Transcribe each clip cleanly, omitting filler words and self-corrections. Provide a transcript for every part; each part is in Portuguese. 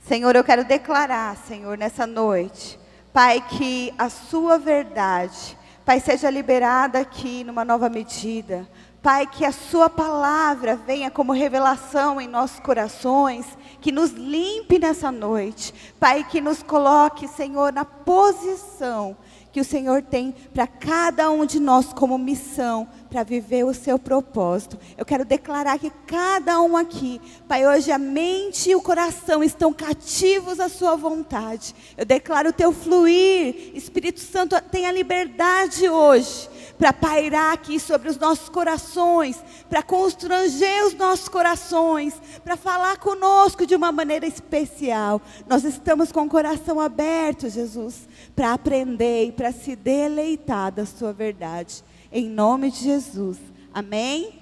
Senhor, eu quero declarar, Senhor, nessa noite, Pai, que a sua verdade, Pai, seja liberada aqui numa nova medida. Pai, que a sua palavra venha como revelação em nossos corações, que nos limpe nessa noite. Pai, que nos coloque, Senhor, na posição que o Senhor tem para cada um de nós como missão, para viver o seu propósito. Eu quero declarar que cada um aqui, Pai, hoje a mente e o coração estão cativos à sua vontade. Eu declaro o teu fluir, Espírito Santo, tenha liberdade hoje, para pairar aqui sobre os nossos corações, para constranger os nossos corações, para falar conosco de uma maneira especial. Nós estamos com o coração aberto, Jesus, para aprender e para se deleitar da sua verdade. Em nome de Jesus. Amém?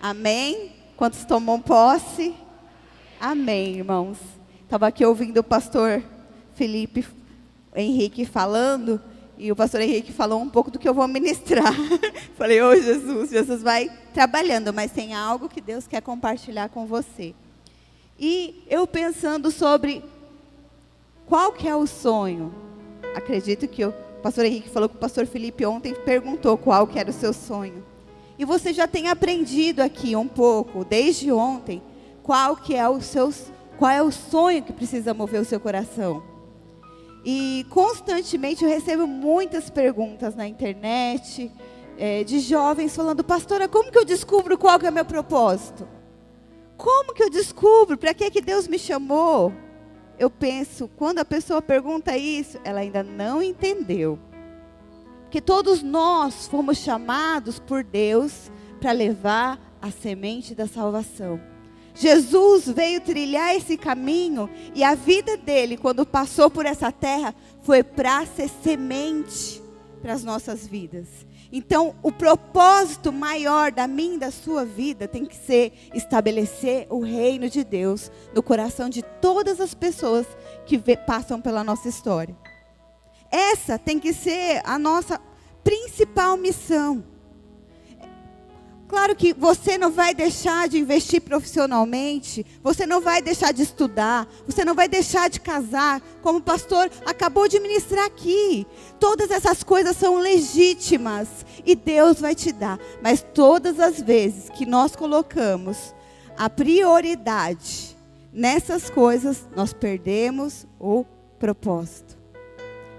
Amém? Quantos tomam posse? Amém, irmãos. Estava aqui ouvindo o pastor Felipe Henrique falando, e o pastor Henrique falou um pouco do que eu vou ministrar. Falei, ô Jesus, Jesus vai trabalhando, mas tem algo que Deus quer compartilhar com você. E eu pensando sobre qual que é o sonho. Acredito que o pastor Henrique falou que o pastor Felipe ontem perguntou qual que era o seu sonho. E você já tem aprendido aqui um pouco, desde ontem, qual é o sonho que precisa mover o seu coração. E constantemente eu recebo muitas perguntas na internet, de jovens falando, pastora, como que eu descubro qual que é o meu propósito? Como que eu descubro? Para que Deus me chamou? Eu penso, quando a pessoa pergunta isso, ela ainda não entendeu. Porque todos nós fomos chamados por Deus para levar a semente da salvação. Jesus veio trilhar esse caminho e a vida dele, quando passou por essa terra, foi para ser semente para as nossas vidas. Então, o propósito maior da minha e da sua vida tem que ser estabelecer o reino de Deus no coração de todas as pessoas que passam pela nossa história. Essa tem que ser a nossa principal missão. Claro que você não vai deixar de investir profissionalmente, você não vai deixar de estudar, você não vai deixar de casar, como o pastor acabou de ministrar aqui. Todas essas coisas são legítimas e Deus vai te dar. Mas todas as vezes que nós colocamos a prioridade nessas coisas, nós perdemos o propósito.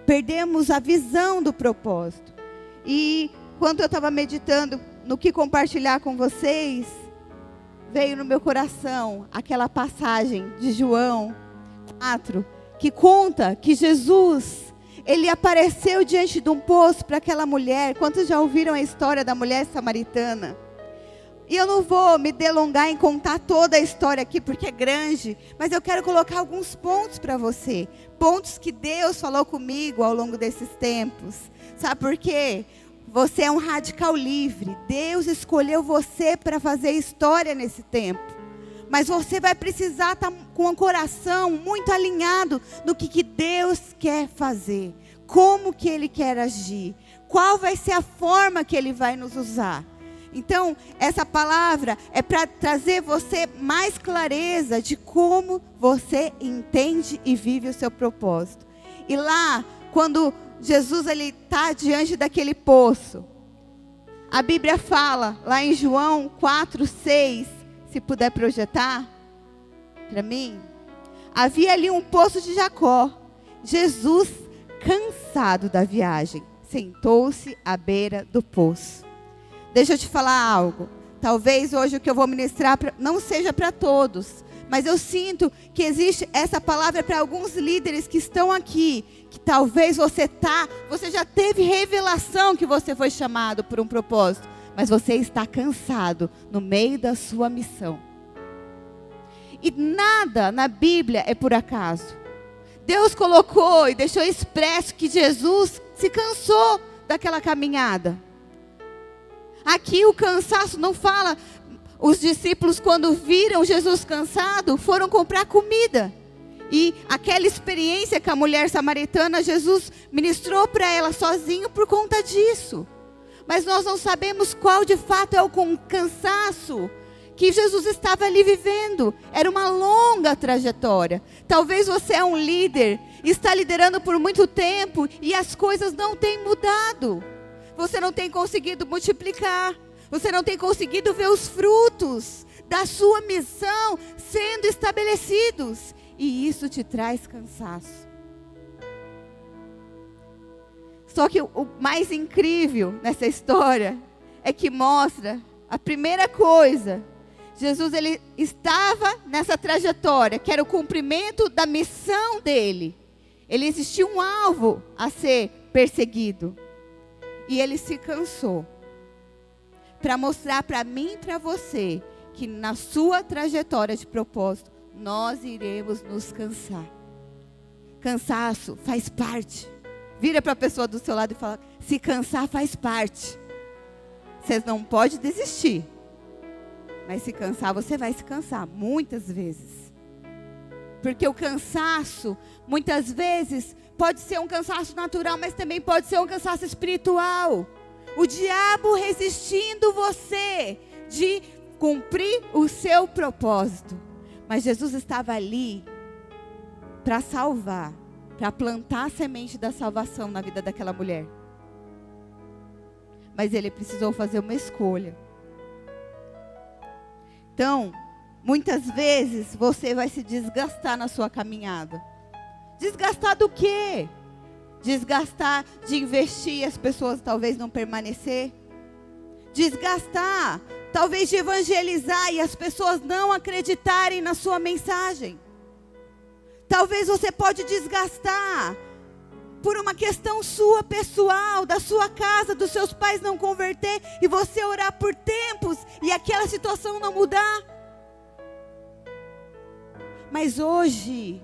Perdemos a visão do propósito. E quando eu estava meditando no que compartilhar com vocês, veio no meu coração aquela passagem de João 4, que conta que Jesus, ele apareceu diante de um poço para aquela mulher. Quantos já ouviram a história da mulher samaritana? E eu não vou me delongar em contar toda a história aqui, porque é grande, mas eu quero colocar alguns pontos para você, pontos que Deus falou comigo ao longo desses tempos. Sabe por quê? Você é um radical livre. Deus escolheu você para fazer história nesse tempo. Mas você vai precisar estar com o coração muito alinhado no que Deus quer fazer. Como que Ele quer agir. Qual vai ser a forma que Ele vai nos usar. Então, essa palavra é para trazer você mais clareza de como você entende e vive o seu propósito. E lá, quando Jesus está diante daquele poço, a Bíblia fala, lá em João 4:6, se puder projetar para mim, havia ali um poço de Jacó. Jesus, cansado da viagem, sentou-se à beira do poço. Deixa eu te falar algo, talvez hoje o que eu vou ministrar não seja para todos, mas eu sinto que existe essa palavra para alguns líderes que estão aqui, que talvez você já teve revelação que você foi chamado por um propósito, mas você está cansado no meio da sua missão. E nada na Bíblia é por acaso. Deus colocou e deixou expresso que Jesus se cansou daquela caminhada. Aqui o cansaço não fala. Os discípulos, quando viram Jesus cansado, foram comprar comida. E aquela experiência que a mulher samaritana, Jesus ministrou para ela sozinho por conta disso. Mas nós não sabemos qual de fato é o cansaço que Jesus estava ali vivendo. Era uma longa trajetória. Talvez você é um líder, está liderando por muito tempo e as coisas não têm mudado. Você não tem conseguido multiplicar. Você não tem conseguido ver os frutos da sua missão sendo estabelecidos. E isso te traz cansaço. Só que o mais incrível nessa história é que mostra a primeira coisa. Jesus, ele estava nessa trajetória, que era o cumprimento da missão dele. Ele existia um alvo a ser perseguido. E ele se cansou. Para mostrar para mim e para você, que na sua trajetória de propósito, nós iremos nos cansar. Cansaço faz parte. Vira para a pessoa do seu lado e fala, se cansar faz parte. Você não pode desistir. Mas se cansar, você vai se cansar, muitas vezes. Porque o cansaço, muitas vezes, pode ser um cansaço natural, mas também pode ser um cansaço espiritual. O diabo resistindo você de cumprir o seu propósito. Mas Jesus estava ali para salvar, para plantar a semente da salvação na vida daquela mulher. Mas ele precisou fazer uma escolha. Então, muitas vezes você vai se desgastar na sua caminhada. Desgastar do quê? Desgastar de investir e as pessoas talvez não permanecer. Desgastar, talvez de evangelizar e as pessoas não acreditarem na sua mensagem. Talvez você pode desgastar por uma questão sua pessoal, da sua casa, dos seus pais não converter e você orar por tempos e aquela situação não mudar. Mas hoje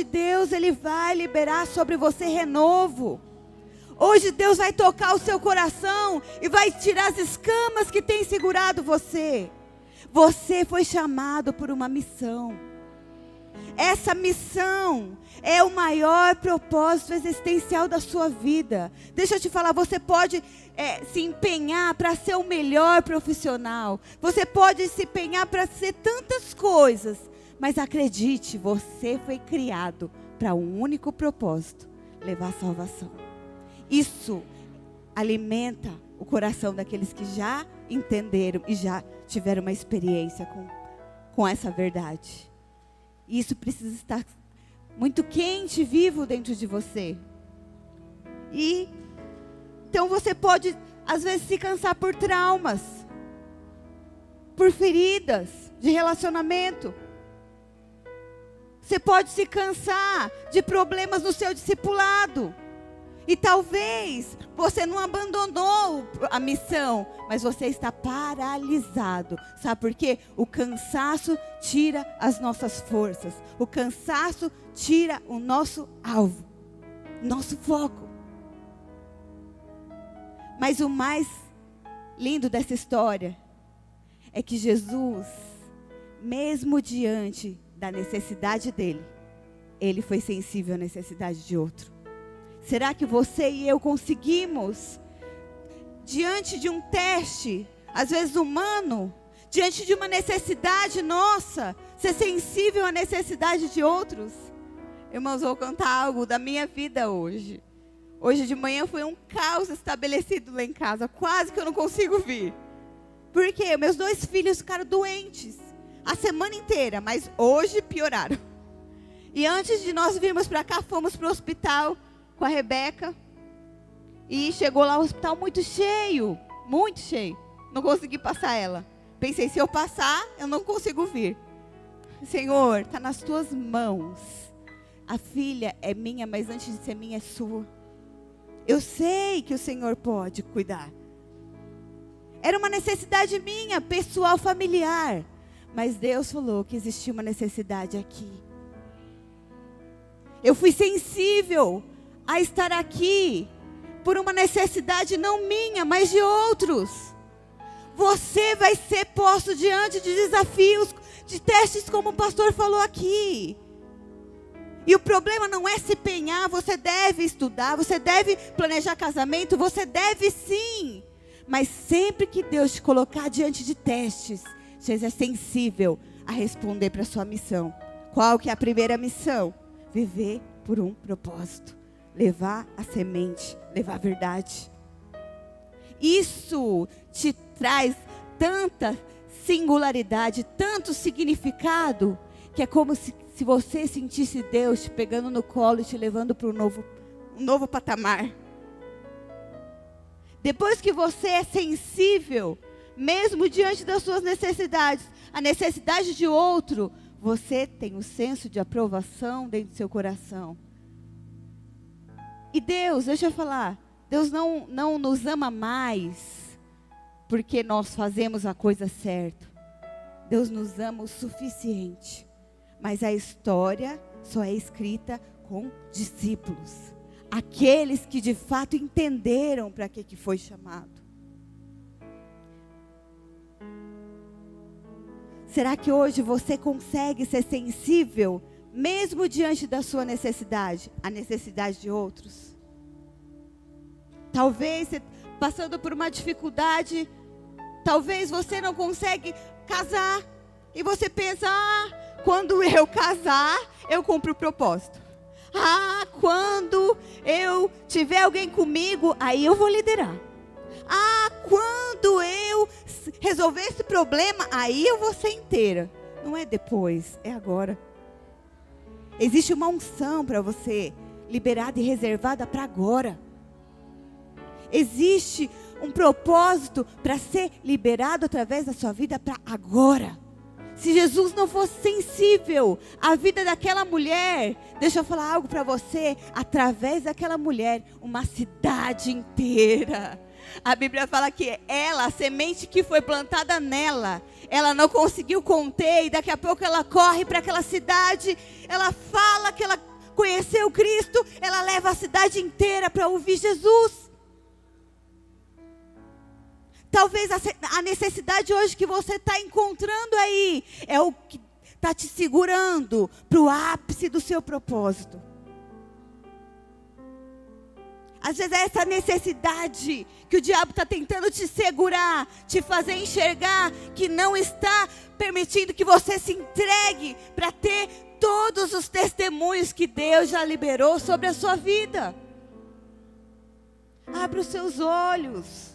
Deus ele vai liberar sobre você renovo. Hoje Deus vai tocar o seu coração e vai tirar as escamas que têm segurado você. Você foi chamado por uma missão. Essa missão é o maior propósito existencial da sua vida. Deixa eu te falar, você pode se empenhar para ser o melhor profissional. Você pode se empenhar para ser tantas coisas. Mas acredite, você foi criado para um único propósito, levar salvação. Isso alimenta o coração daqueles que já entenderam e já tiveram uma experiência com essa verdade. Isso precisa estar muito quente e vivo dentro de você. E então você pode, às vezes, se cansar por traumas, por feridas de relacionamento. Você pode se cansar de problemas no seu discipulado. E talvez você não abandonou a missão, mas você está paralisado. Sabe por quê? O cansaço tira as nossas forças. O cansaço tira o nosso alvo, nosso foco. Mas o mais lindo dessa história é que Jesus, mesmo diante da necessidade dele, ele foi sensível à necessidade de outro. Será que você e eu conseguimos, diante de um teste, às vezes humano, diante de uma necessidade nossa, ser sensível à necessidade de outros? Irmãos, vou contar algo da minha vida hoje. Hoje de manhã foi um caos estabelecido lá em casa, quase que eu não consigo vir. Por quê? Meus 2 filhos ficaram doentes a semana inteira, mas hoje pioraram. E antes de nós virmos para cá, fomos para o hospital com a Rebeca. E chegou lá o hospital muito cheio. Não consegui passar ela. Pensei, se eu passar, eu não consigo vir. Senhor, está nas tuas mãos. A filha é minha, mas antes de ser minha é sua. Eu sei que o Senhor pode cuidar. Era uma necessidade minha, pessoal, familiar. Mas Deus falou que existia uma necessidade aqui. Eu fui sensível a estar aqui por uma necessidade não minha, mas de outros. Você vai ser posto diante de desafios, de testes, como o pastor falou aqui. E o problema não é se empenhar, você deve estudar, você deve planejar casamento, você deve sim. Mas sempre que Deus te colocar diante de testes, Seja sensível a responder para a sua missão. Qual que é a primeira missão? Viver por um propósito. Levar a semente, levar a verdade. Isso te traz tanta singularidade, tanto significado, que é como se você sentisse Deus te pegando no colo e te levando para um novo patamar. Depois que você é sensível, mesmo diante das suas necessidades, a necessidade de outro, você tem um senso de aprovação dentro do seu coração. E Deus, deixa eu falar, Deus não nos ama mais porque nós fazemos a coisa certa. Deus nos ama o suficiente. Mas a história só é escrita com discípulos. Aqueles que de fato entenderam para que foi chamado. Será que hoje você consegue ser sensível, mesmo diante da sua necessidade, a necessidade de outros? Talvez você passando por uma dificuldade, talvez você não consegue casar, e você pensa, quando eu casar, eu cumpro o propósito. Quando eu tiver alguém comigo, aí eu vou liderar. Quando eu resolver esse problema, aí eu vou ser inteira. Não é depois, é agora. Existe uma unção para você, liberada e reservada para agora. Existe um propósito para ser liberado através da sua vida para agora. Se Jesus não fosse sensível à vida daquela mulher, deixa eu falar algo para você, através daquela mulher, uma cidade inteira. A Bíblia fala que ela, a semente que foi plantada nela, ela não conseguiu conter, e daqui a pouco ela corre para aquela cidade, ela fala que ela conheceu Cristo, ela leva a cidade inteira para ouvir Jesus. Talvez a necessidade hoje que você está encontrando aí, é o que está te segurando para o ápice do seu propósito. Às vezes é essa necessidade que o diabo está tentando te segurar, te fazer enxergar que não está permitindo que você se entregue para ter todos os testemunhos que Deus já liberou sobre a sua vida. Abra os seus olhos.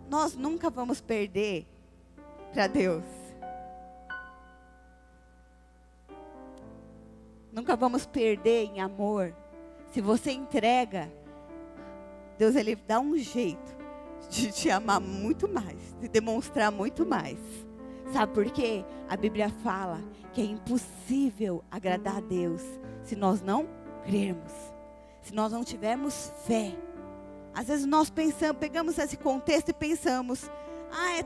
Nós nunca vamos perder para Deus. Nunca vamos perder em amor. Se você entrega, Deus ele dá um jeito de te amar muito mais, de demonstrar muito mais. Sabe por quê? A Bíblia fala que é impossível agradar a Deus se nós não crermos, se nós não tivermos fé. Às vezes nós pegamos esse contexto e pensamos,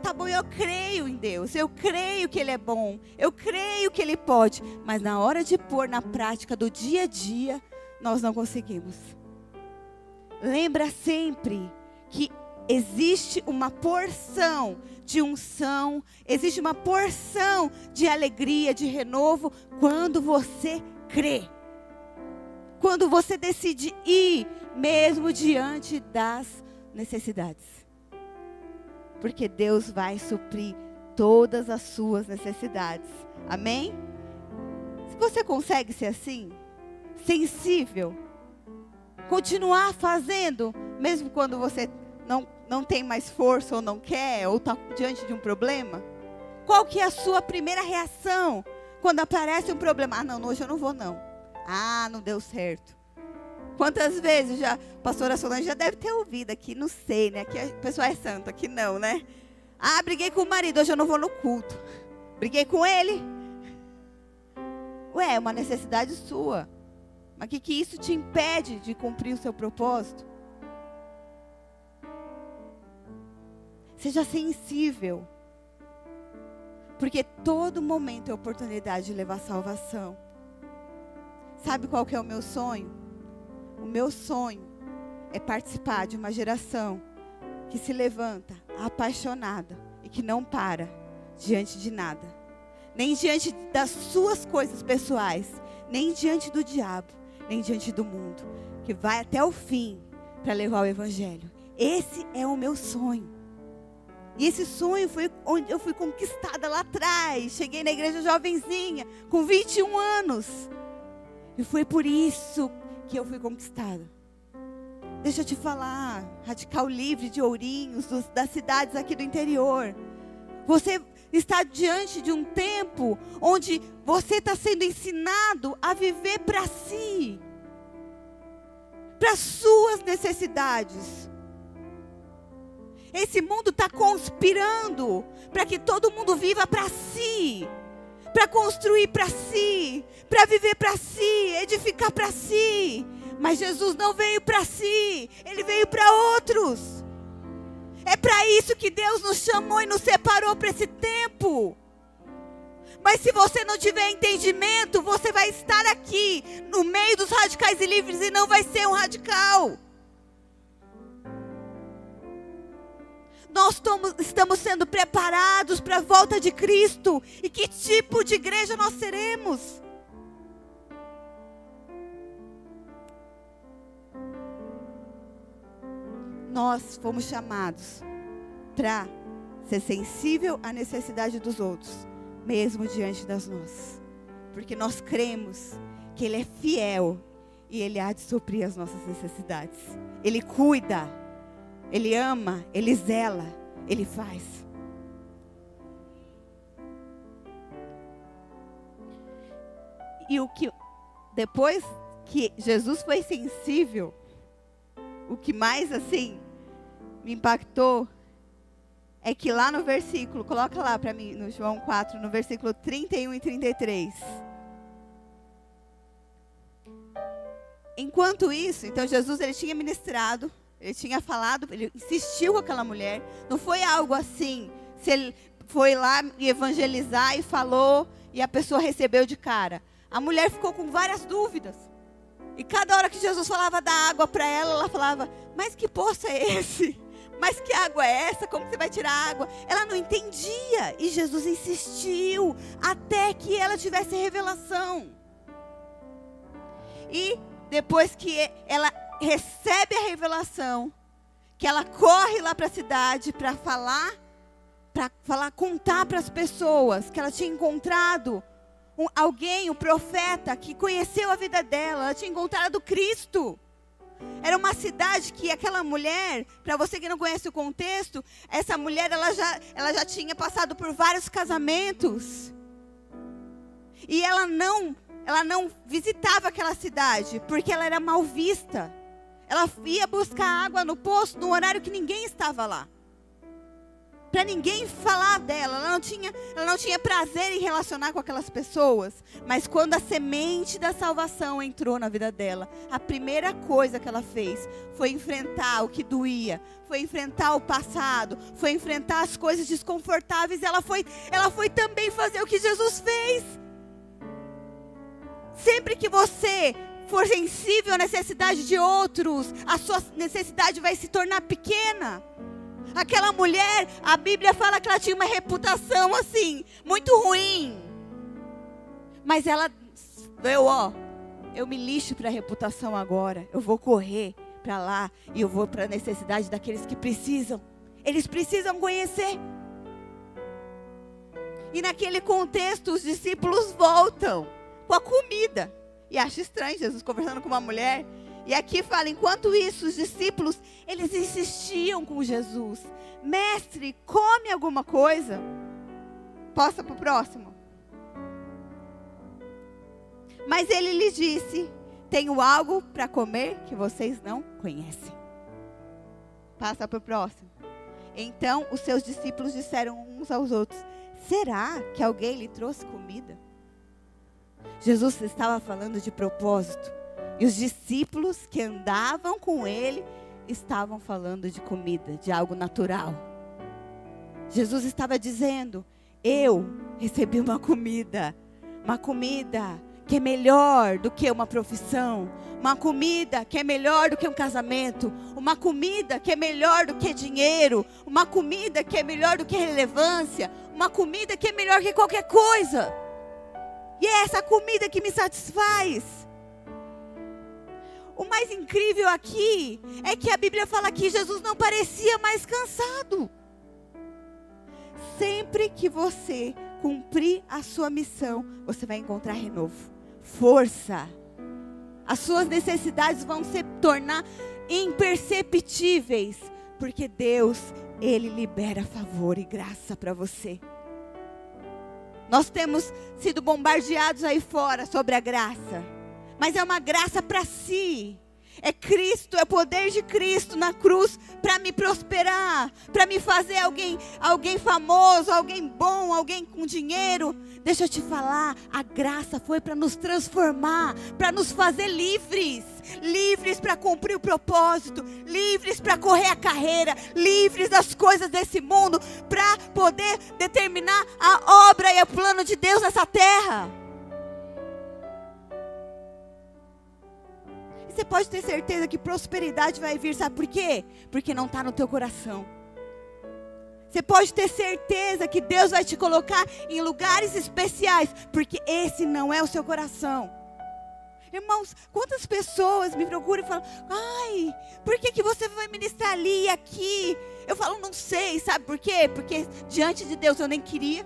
tá bom, eu creio em Deus, eu creio que Ele é bom, eu creio que Ele pode, mas na hora de pôr na prática do dia a dia, nós não conseguimos. Lembra sempre que existe uma porção de unção, existe uma porção de alegria, de renovo, quando você crê. Quando você decide ir, mesmo diante das necessidades. Porque Deus vai suprir todas as suas necessidades. Amém? Se você consegue ser assim, sensível, continuar fazendo, mesmo quando você não tem mais força ou não quer, ou está diante de um problema, qual que é a sua primeira reação quando aparece um problema? Não, hoje eu não vou não. Não deu certo. Quantas vezes já, pastora Solange já deve ter ouvido aqui, não sei, né? Aqui a pessoa é santo, aqui não, né? Briguei com o marido, hoje eu não vou no culto. Briguei com ele. É uma necessidade sua. Mas o que isso te impede de cumprir o seu propósito? Seja sensível. Porque todo momento é oportunidade de levar salvação. Sabe qual que é o meu sonho? O meu sonho é participar de uma geração que se levanta apaixonada e que não para diante de nada. Nem diante das suas coisas pessoais, nem diante do diabo, nem diante do mundo. Que vai até o fim para levar o evangelho. Esse é o meu sonho. E esse sonho foi onde eu fui conquistada lá atrás. Cheguei na igreja jovenzinha, com 21 anos. E foi por isso que eu fui conquistada. Deixa eu te falar, Radical Livre de Ourinhos, das cidades aqui do interior. Você está diante de um tempo onde você está sendo ensinado a viver para si, para suas necessidades. Esse mundo está conspirando para que todo mundo viva para si, para construir para si, para viver para si, edificar para si. Mas Jesus não veio para si, Ele veio para outros. É para isso que Deus nos chamou e nos separou para esse tempo. Mas se você não tiver entendimento, você vai estar aqui no meio dos radicais e livres e não vai ser um radical. Nós estamos sendo preparados para a volta de Cristo. E que tipo de igreja nós seremos? Nós fomos chamados para ser sensível à necessidade dos outros, mesmo diante das nossas. Porque nós cremos que Ele é fiel e Ele há de suprir as nossas necessidades. Ele cuida, Ele ama, Ele zela, Ele faz. E depois que Jesus foi sensível, o que mais assim me impactou é que lá no versículo, coloca lá para mim, no João 4, no versículo 31 e 33. Enquanto isso, então Jesus ele tinha ministrado, ele tinha falado, ele insistiu com aquela mulher. Não foi algo assim, se ele foi lá evangelizar e falou e a pessoa recebeu de cara. A mulher ficou com várias dúvidas. E cada hora que Jesus falava da água para ela, ela falava, mas que poço é esse? Mas que água é essa? Como que você vai tirar água? Ela não entendia. E Jesus insistiu até que ela tivesse revelação. E depois que ela recebe a revelação, que ela corre lá para a cidade para falar, contar para as pessoas que ela tinha encontrado alguém, um profeta, que conheceu a vida dela. Ela tinha encontrado Cristo. Era uma cidade que aquela mulher, para você que não conhece o contexto, essa mulher ela já tinha passado por vários casamentos. E ela não visitava aquela cidade, porque ela era mal vista. Ela ia buscar água no poço no horário que ninguém estava lá. Para ninguém falar dela, ela não tinha prazer em relacionar com aquelas pessoas. Mas quando a semente da salvação entrou na vida dela, a primeira coisa que ela fez foi enfrentar o que doía, foi enfrentar o passado, foi enfrentar as coisas desconfortáveis. Ela foi também fazer o que Jesus fez. Sempre que você for sensível à necessidade de outros, a sua necessidade vai se tornar pequena. Aquela mulher, a Bíblia fala que ela tinha uma reputação assim, muito ruim. Mas eu me lixo para a reputação agora. Eu vou correr para lá e eu vou para a necessidade daqueles que precisam. Eles precisam conhecer. E naquele contexto, os discípulos voltam com a comida. E acho estranho Jesus conversando com uma mulher. E aqui fala, enquanto isso, os discípulos, eles insistiam com Jesus. Mestre, come alguma coisa? Passa para o próximo. Mas ele lhes disse, tenho algo para comer que vocês não conhecem. Passa para o próximo. Então, os seus discípulos disseram uns aos outros, será que alguém lhe trouxe comida? Jesus estava falando de propósito. E os discípulos que andavam com ele estavam falando de comida, de algo natural. Jesus estava dizendo, eu recebi uma comida que é melhor do que uma profissão, uma comida que é melhor do que um casamento, uma comida que é melhor do que dinheiro, uma comida que é melhor do que relevância, uma comida que é melhor que qualquer coisa. E é essa comida que me satisfaz. o mais incrível aqui é que a Bíblia fala que Jesus não parecia mais cansado. Sempre que você cumprir a sua missão, você vai encontrar renovo, força. As suas necessidades vão se tornar imperceptíveis, porque Deus, Ele libera favor e graça para você. Nós temos sido bombardeados aí fora sobre a graça, mas é uma graça para si. É Cristo, é o poder de Cristo na cruz para me prosperar, para me fazer alguém famoso, alguém bom, alguém com dinheiro. Deixa eu te falar, a graça foi para nos transformar, para nos fazer livres. Livres para cumprir o propósito, livres para correr a carreira, livres das coisas desse mundo, para poder determinar a obra e o plano de Deus nessa terra. Você pode ter certeza que prosperidade vai vir, sabe por quê? Porque não está no teu coração. Você pode ter certeza que Deus vai te colocar em lugares especiais, porque esse não é o seu coração. Irmãos, quantas pessoas me procuram e falam: ai, por que você vai ministrar ali e aqui? Eu falo: não sei, sabe por quê? Porque diante de Deus eu nem queria.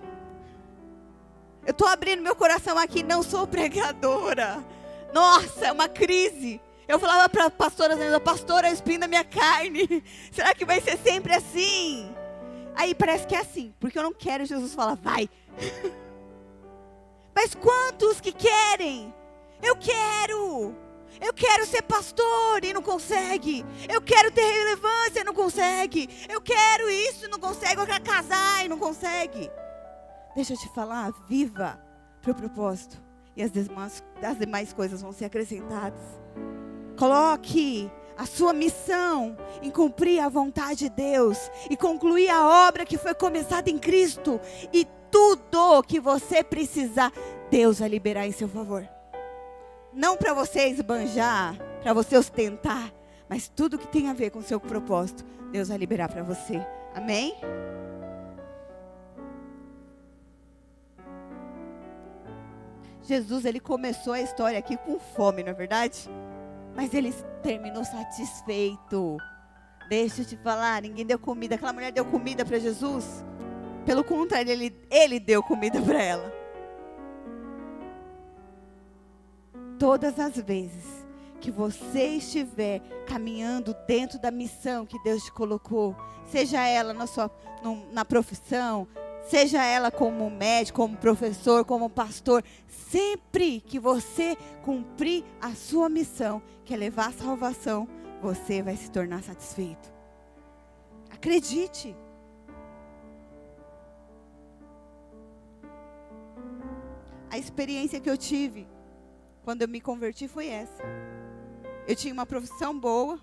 Eu estou abrindo meu coração aqui, não sou pregadora. Nossa, é uma crise. Eu falava para a pastora, pastora, é o espinho da minha carne. Será que vai ser sempre assim? Aí parece que é assim, porque eu não quero Jesus falar: vai. Mas quantos que querem? Eu quero ser pastor e não consegue. Eu quero ter relevância e não consegue. Eu quero isso e não consegue. Eu quero casar e não consegue. Deixa eu te falar, viva para o propósito. E as demais coisas vão ser acrescentadas. Coloque a sua missão em cumprir a vontade de Deus e concluir a obra que foi começada em Cristo. E tudo que você precisar, Deus vai liberar em seu favor. Não para você esbanjar, para você ostentar, mas tudo que tem a ver com o seu propósito, Deus vai liberar para você. Amém? Jesus, ele começou a história aqui com fome, não é verdade? Mas ele terminou satisfeito. Deixa eu te falar, ninguém deu comida. Aquela mulher deu comida para Jesus. Pelo contrário, ele deu comida para ela. Todas as vezes que você estiver caminhando dentro da missão que Deus te colocou, seja ela na profissão, seja ela como médico, como professor, como pastor, sempre que você cumprir a sua missão, que é levar a salvação, você vai se tornar satisfeito. Acredite. A experiência que eu tive quando eu me converti foi essa. Eu tinha uma profissão boa,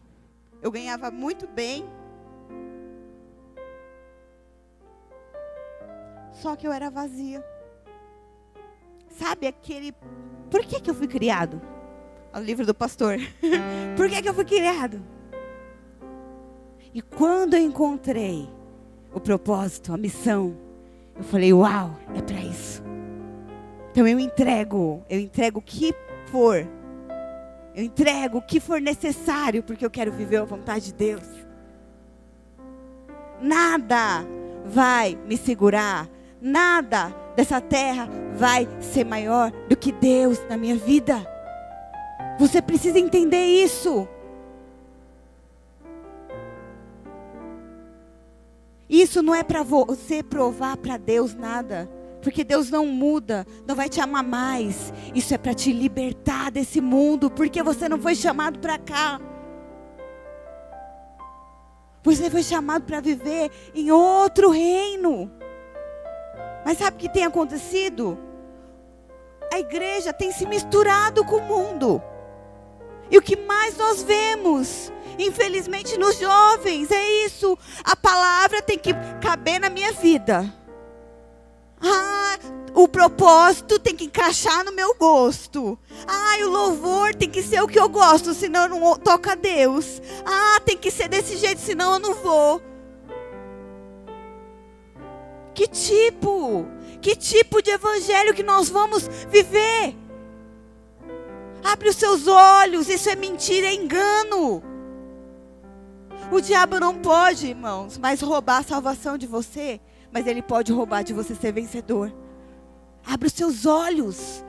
eu ganhava muito bem, só que eu era vazia. Sabe aquele... Por que eu fui criado? O livro do pastor. Por que eu fui criado? E quando eu encontrei o propósito, a missão, eu falei: uau, é para isso. Então eu entrego o que for. Eu entrego o que for necessário, porque eu quero viver a vontade de Deus. Nada vai me segurar. Nada dessa terra vai ser maior do que Deus na minha vida. Você precisa entender isso. Isso não é para você provar para Deus nada. Porque Deus não muda, não vai te amar mais. Isso é para te libertar desse mundo, porque você não foi chamado para cá. Você foi chamado para viver em outro reino. Mas sabe o que tem acontecido? A igreja tem se misturado com o mundo. E o que mais nós vemos, infelizmente nos jovens, é isso. A palavra tem que caber na minha vida. O propósito tem que encaixar no meu gosto. O louvor tem que ser o que eu gosto, senão eu não toco a Deus. Tem que ser desse jeito, senão eu não vou. Que tipo de evangelho que nós vamos viver? Abre os seus olhos, isso é mentira, é engano. O diabo não pode, irmãos, mais roubar a salvação de você, mas ele pode roubar de você ser vencedor. Abre os seus olhos.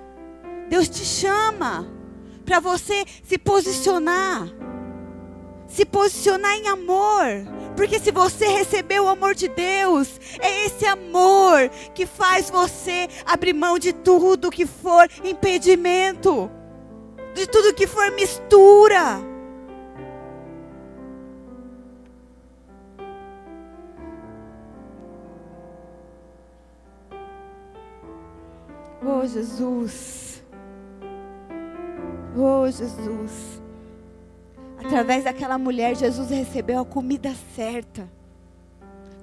Deus te chama para você se posicionar em amor. Porque se você recebeu o amor de Deus, é esse amor que faz você abrir mão de tudo que for impedimento, de tudo que for mistura. Oh Jesus, oh Jesus. Através daquela mulher, Jesus recebeu a comida certa.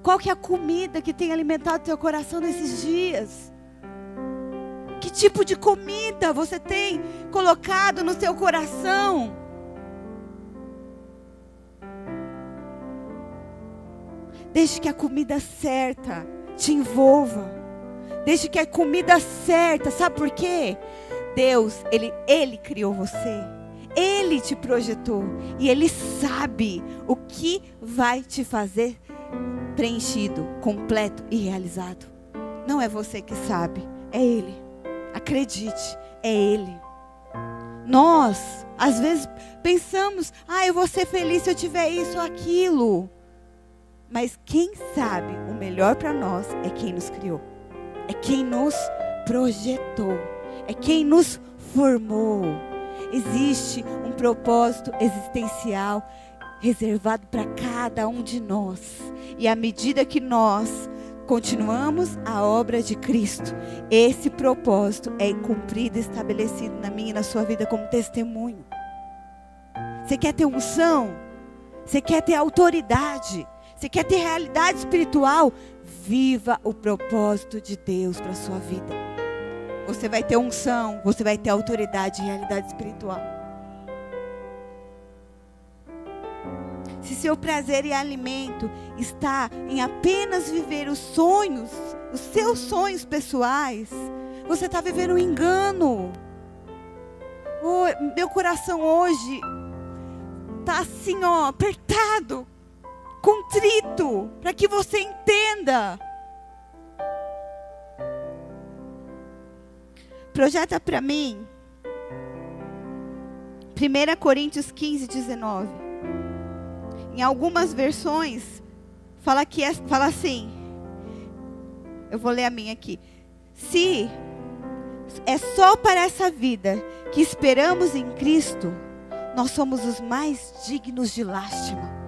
Qual que é a comida que tem alimentado teu coração nesses dias? Que tipo de comida você tem colocado no seu coração? Deixe que a comida certa te envolva. Deixe que a comida certa, sabe por quê? Deus, Ele criou você. Ele te projetou. E Ele sabe o que vai te fazer preenchido, completo e realizado. Não é você que sabe, é Ele. Acredite, é Ele. Nós, às vezes, pensamos, eu vou ser feliz se eu tiver isso ou aquilo. Mas quem sabe o melhor para nós é quem nos criou. É quem nos projetou. É quem nos formou. Existe um propósito existencial reservado para cada um de nós. E à medida que nós continuamos a obra de Cristo, esse propósito é cumprido e estabelecido na minha e na sua vida como testemunho. Você quer ter unção? Você quer ter autoridade? Você quer ter realidade espiritual? Viva o propósito de Deus para a sua vida. Você vai ter unção, você vai ter autoridade e realidade espiritual. Se seu prazer e alimento está em apenas viver os sonhos, os seus sonhos pessoais, você está vivendo um engano. Meu coração hoje está assim, apertado, contrito, para que você entenda. Projeta para mim 1 Coríntios 15, 19. Em algumas versões fala assim. Eu vou ler a minha aqui. Se é só para essa vida que esperamos em Cristo, nós somos os mais dignos de lástima.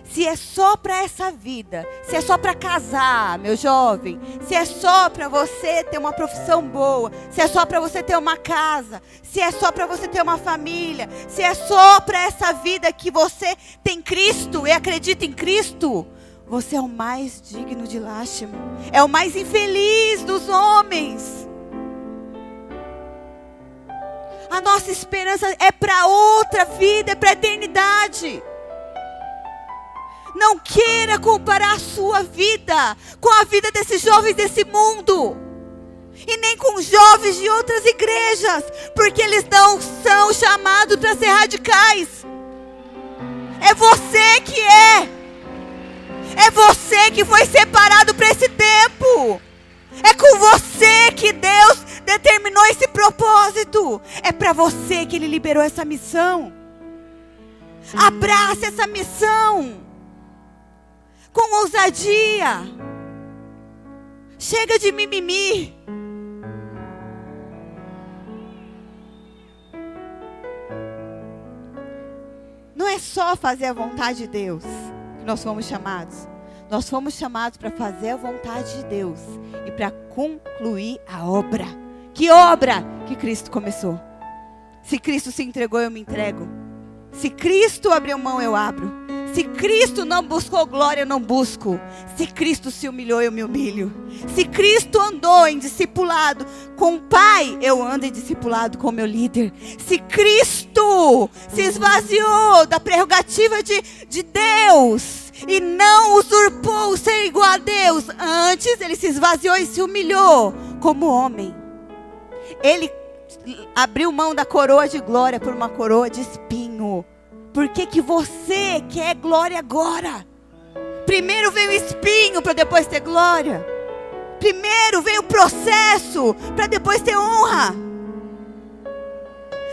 Se é só para essa vida, se é só para casar, meu jovem, se é só para você ter uma profissão boa, se é só para você ter uma casa, se é só para você ter uma família, se é só para essa vida que você tem Cristo e acredita em Cristo, você é o mais digno de lástima, é o mais infeliz dos homens. A nossa esperança é para outra vida, é para a eternidade. Não queira comparar a sua vida com a vida desses jovens desse mundo. E nem com jovens de outras igrejas. Porque eles não são chamados para ser radicais. É você que é. É você que foi separado para esse tempo. É com você que Deus determinou esse propósito. É para você que Ele liberou essa missão. Abrace essa missão com ousadia. Chega de mimimi. Não é só fazer a vontade de Deus que nós fomos chamados. Nós fomos chamados para fazer a vontade de Deus e para concluir a obra. Que obra que Cristo começou? Se Cristo se entregou, eu me entrego. Se Cristo abriu mão, eu abro. Se Cristo não buscou glória, eu não busco. Se Cristo se humilhou, eu me humilho. Se Cristo andou em discipulado com o Pai, eu ando em discipulado com o meu líder. Se Cristo se esvaziou da prerrogativa de Deus e não usurpou o ser igual a Deus, antes Ele se esvaziou e se humilhou como homem. Ele abriu mão da coroa de glória por uma coroa de espinho. Por que que você quer glória agora? Primeiro veio o espinho para depois ter glória. Primeiro veio o processo para depois ter honra.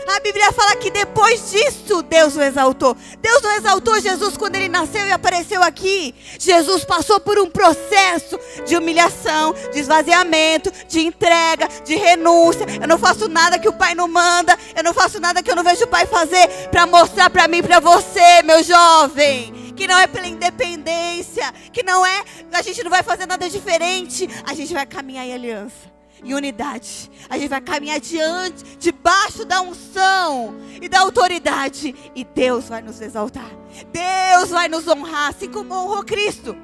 A Bíblia fala que depois disso Deus o exaltou. Deus não exaltou Jesus quando ele nasceu e apareceu aqui. Jesus passou por um processo de humilhação, de esvaziamento, de entrega, de renúncia. Eu não faço nada que o Pai não manda. Eu não faço nada que eu não vejo o Pai fazer para mostrar para mim e para você, meu jovem, que não é pela independência, que não é, a gente não vai fazer nada diferente. A gente vai caminhar em aliança, em unidade. A gente vai caminhar diante, debaixo da unção e da autoridade. E Deus vai nos exaltar. Deus vai nos honrar, assim como honrou Cristo.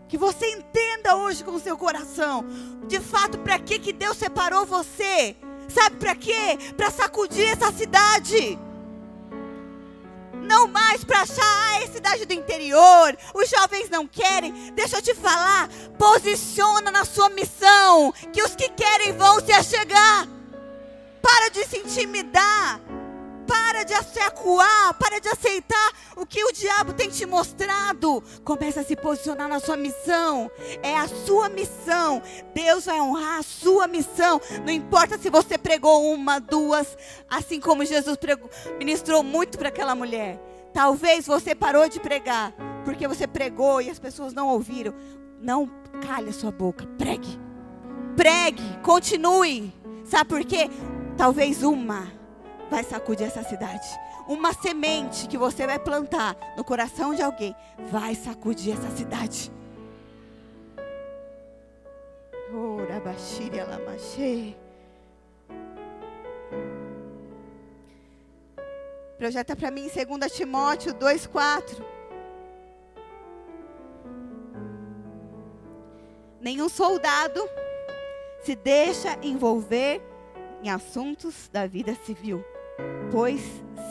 Que você entenda hoje com o seu coração, de fato, para que Deus separou você. Sabe para quê? Para sacudir essa cidade. Não mais para achar, é cidade do interior, os jovens não querem. Deixa eu te falar, posiciona na sua missão, que os que querem vão se achegar. Para de se intimidar, para de se acuar, para de aceitar o que o diabo tem te mostrado. Começa a se posicionar na sua missão. É a sua missão. Deus vai honrar a sua missão. Não importa se você pregou uma, duas, assim como Jesus ministrou muito para aquela mulher. Talvez você parou de pregar porque você pregou e as pessoas não ouviram. Não calhe a sua boca, pregue. Pregue, continue. Sabe por quê? Talvez uma vai sacudir essa cidade. Uma semente que você vai plantar no coração de alguém vai sacudir essa cidade. Projeta para mim em 2 Timóteo 2:4. Nenhum soldado se deixa envolver em assuntos da vida civil, pois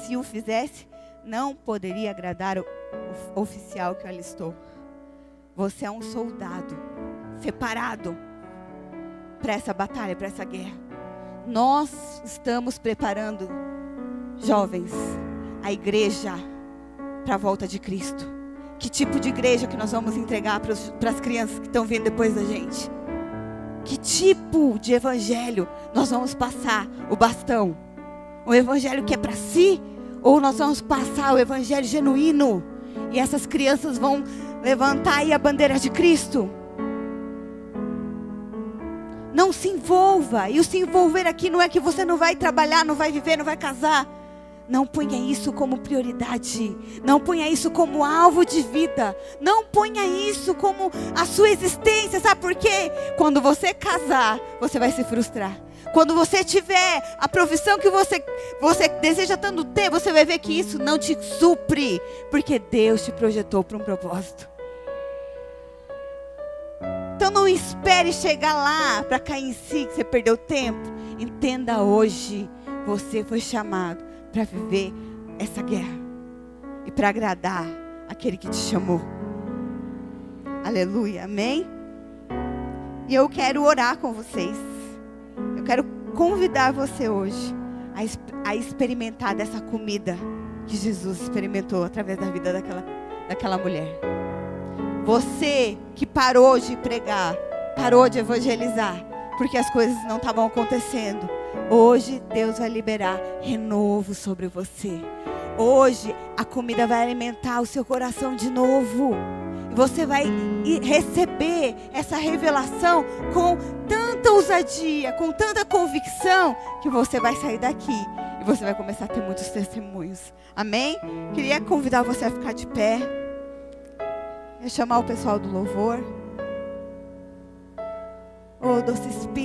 se o fizesse, não poderia agradar o oficial que o alistou. Você é um soldado separado para essa batalha, para essa guerra. Nós estamos preparando, jovens, a igreja para a volta de Cristo. Que tipo de igreja que nós vamos entregar para as crianças que estão vindo depois da gente? Que tipo de evangelho nós vamos passar o bastão? O evangelho que é para si? Ou nós vamos passar o evangelho genuíno? E essas crianças vão levantar aí a bandeira de Cristo? Não se envolva. E o se envolver aqui não é que você não vai trabalhar, não vai viver, não vai casar. Não ponha isso como prioridade. Não ponha isso como alvo de vida. Não ponha isso como a sua existência. Sabe por quê? Quando você casar, você vai se frustrar. Quando você tiver a profissão que você deseja tanto ter, você vai ver que isso não te supre. Porque Deus te projetou para um propósito. Então não espere chegar lá para cair em si, que você perdeu tempo. Entenda hoje, você foi chamado para viver essa guerra e para agradar aquele que te chamou. Aleluia, amém? E eu quero orar com vocês. Eu quero convidar você hoje a experimentar dessa comida que Jesus experimentou através da vida daquela mulher. Você que parou de pregar, parou de evangelizar, porque as coisas não estavam acontecendo. Hoje Deus vai liberar renovo sobre você. Hoje a comida vai alimentar o seu coração de novo. E você vai receber essa revelação com tanta ousadia, com tanta convicção, que você vai sair daqui e você vai começar a ter muitos testemunhos. Amém? Queria convidar você a ficar de pé. Eu chamar o pessoal do louvor. Oh, doce Espírito.